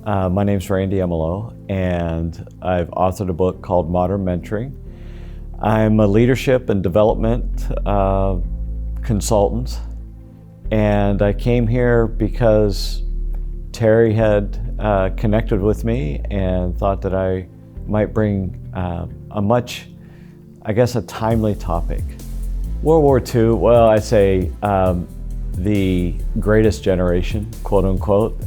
My name's Randy Emelo, and I've authored a book called Modern Mentoring. I'm a leadership and development consultant, and I came here because Terry had connected with me and thought that I might bring a timely topic. World War II, well, I say the greatest generation, quote unquote.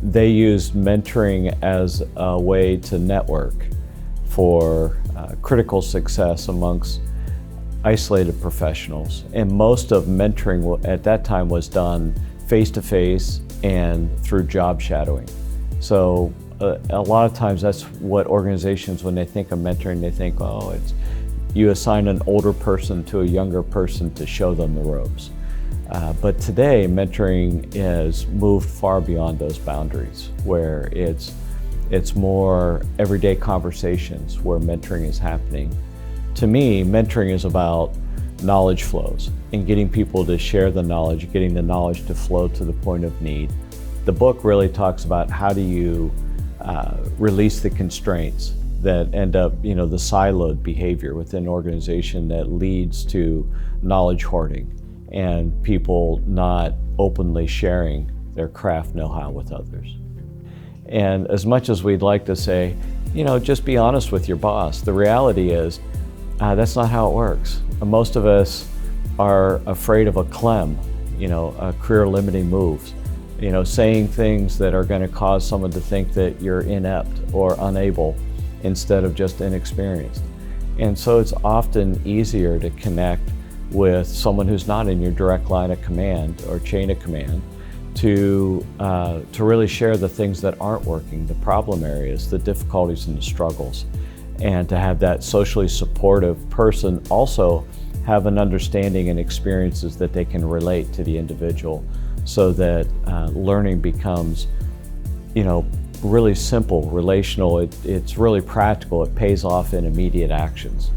They used mentoring as a way to network for critical success amongst isolated professionals. And most of mentoring at that time was done face-to-face and through job shadowing. So a lot of times that's what organizations, when they think of mentoring, they think, oh, it's you assign an older person to a younger person to show them the ropes. But today, mentoring has moved far beyond those boundaries, where it's more everyday conversations where mentoring is happening. To me, mentoring is about knowledge flows and getting people to share the knowledge, getting the knowledge to flow to the point of need. The book really talks about how do you release the constraints that end up, the siloed behavior within an organization that leads to knowledge hoarding and people not openly sharing their craft know-how with others. And as much as we'd like to say, just be honest with your boss, the reality is that's not how it works. Most of us are afraid of a CLEM, a career-limiting move, saying things that are going to cause someone to think that you're inept or unable instead of just inexperienced. And so it's often easier to connect with someone who's not in your direct line of command or chain of command to really share the things that aren't working, the problem areas, the difficulties and the struggles, and to have that socially supportive person also have an understanding and experiences that they can relate to the individual, so that learning becomes, really simple, relational, it's really practical, it pays off in immediate actions.